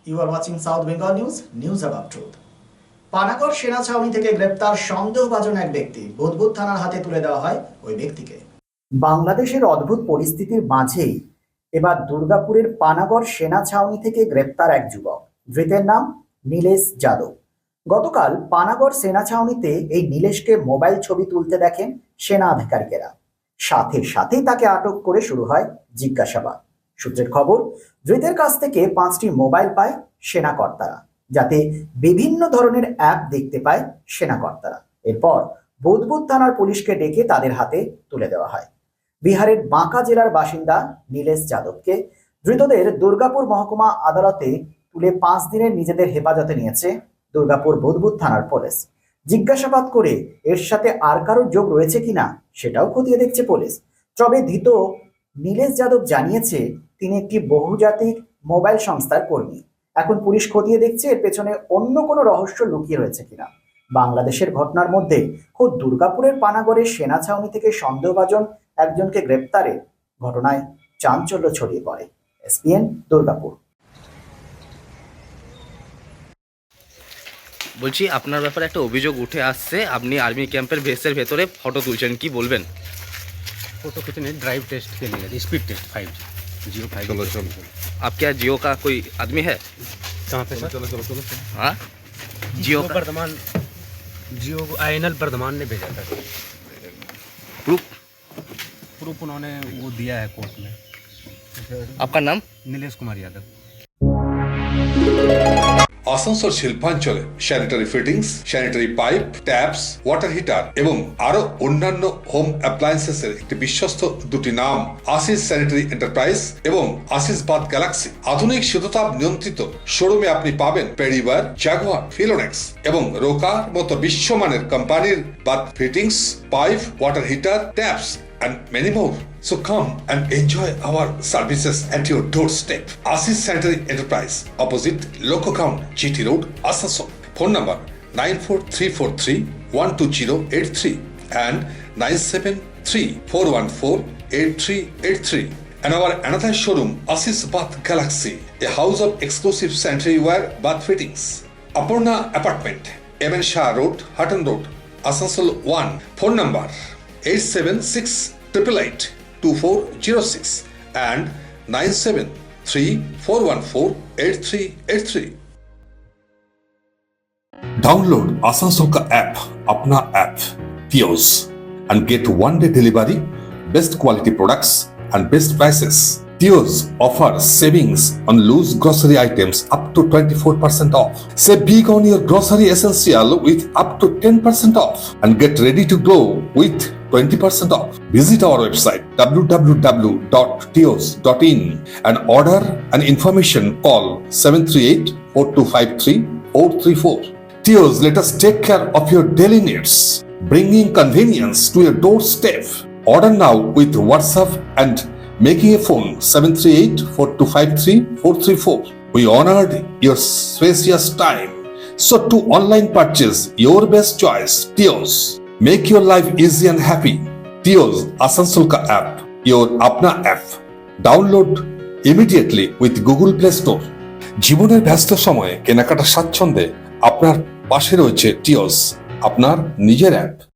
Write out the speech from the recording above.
You are watching South Bengal News, News About Truth. Panagarh সেনা ছাউনি থেকে গ্রেপ্তার সন্দেহভাজন এক ব্যক্তি বুদবুদ থানার হাতে তুলে দেওয়া হয় ওই ব্যক্তিকে। বাংলাদেশের অদ্ভুত পরিস্থিতির মাঝেই এবার দুর্গাপুরের পানাগড় সেনা ছাউনি থেকে গ্রেপ্তার এক যুবক। ধৃতের নাম নীলেশ যাদব। গতকাল পানাগড় সেনা ছাউনিতে এই নীলেশকে মোবাইল ছবি তুলতে দেখেন সেনা আধিকারিকেরা। সাথে সাথেই তাকে আটক করে শুরু হয় জিজ্ঞাসাবাদ। সূত্রের খবর, ধৃতের কাছ থেকে 5টি মোবাইল পায় সেনা কর্তারা, যাতে বিভিন্ন ধরনের অ্যাপ দেখতে পায় সেনা কর্তারা। এরপর বুদবুদ থানার পুলিশকে ডেকে তাদের হাতে তুলে দেওয়া হয়। বিহারের বাঁকা জেলার বাসিন্দা নীলেশ যাদবকে ধৃতদের দুর্গাপুর মহকুমা আদালতে তুলে 5 দিনের নিজেদের হেফাজতে নিয়েছে দুর্গাপুর বুদবুদ থানার পুলিশ। জিজ্ঞাসাবাদ করে এর সাথে আর কারোর যোগ রয়েছে কিনা সেটাও খতিয়ে দেখছে পুলিশ। তবে ধৃত নীলেশ যাদব জানিয়েছে তিনি একটি বহুজাতিক মোবাইল সংস্থার কর্মী। এখন পুলিশ খতিয়ে দেখছে এর পেছনে অন্য কোনো রহস্য লুকিয়ে রয়েছে কিনা। বাংলাদেশের ঘটনার মধ্যে খোদ দুর্গাপুরের পানাগড়ের সেনা ছাউনি থেকে সন্দেহভাজন একজনকে গ্রেপ্তারের ঘটনায় চাঞ্চল্য ছড়িয়ে পড়ে। এসপিএন দুর্গাপুর। বলছি, আপনার ব্যাপারে একটা অভিযোগ উঠে আসছে, আপনি आर्मी कैंपर बेसের ভেতরে ফটো তুলছেন, কি বলবেন? फोटो खींचने ड्राइव टेस्ट के लिए स्पीड टेस्ट 5G जियो 5G। चलो चलो, आप क्या जियो का कोई आदमी है? कहाँ पे? चलो चलो चलो। हाँ, जियो का वर्धमान, जियो को आईएनएल वर्धमान ने भेजा था। प्रूफ प्रूफ उन्होंने वो दिया है कोर्ट में। आपका नाम? नीलेश कुमार यादव। আসানসোল শিল্পাঞ্চলে sanitary fittings, sanitary pipe, taps, water heater এবং আরো অন্যান্য হোম অ্যাপ্লায়েন্সেসের একটি বিশ্বস্ত দুটি নাম আশিস স্যানিটারি এন্টারপ্রাইজ এবং আশিস বাথ গ্যালাক্সি। আধুনিক শীততাপ নিয়ন্ত্রিত শোরুমে আপনি পাবেন পেরিবার, জাগুয়ার, ফিলোনেক্স এবং রোকার মতো বিশ্বমানের কোম্পানির bath fittings, pipe, water heater, taps and many more. So come and enjoy our services at your doorstep. Asis Sanitary Enterprise, opposite Loco Count, GT Road, Asansol. Phone number 94343-12083 and 973-414-8383. And our another showroom, Asis Bath Galaxy, a house of exclusive sanitary ware bath fittings. Aparna Apartment, MN Shah Road, Hutton Road, Asansol 1. Phone number 876-888-2406 and 973-414-8383. Download Asansol ka app, apna app, Tios, and get one-day delivery, best quality products and best prices. Tios offers savings on loose grocery items up to 24% off. Save big on your grocery essential with up to 10% off and get ready to glow with 20% off. Visit our website www.tios.in and order an information. Call 738-4253-434. Tios, let us take care of your daily needs, bringing convenience to your doorstep. Order now with WhatsApp and making a phone 738-4253-434. We honored your spacious time. So to online purchase, your best choice, Tios. Make your life easy and happy. Tios Asansol ka app, your apna app. Download immediately with Google Play Store. জীবনের ব্যস্ত সময়ে কেনাকাটা স্বাচ্ছন্দ্যে আপনার পাশে রয়েছে টিওস, আপনার নিজের অ্যাপ।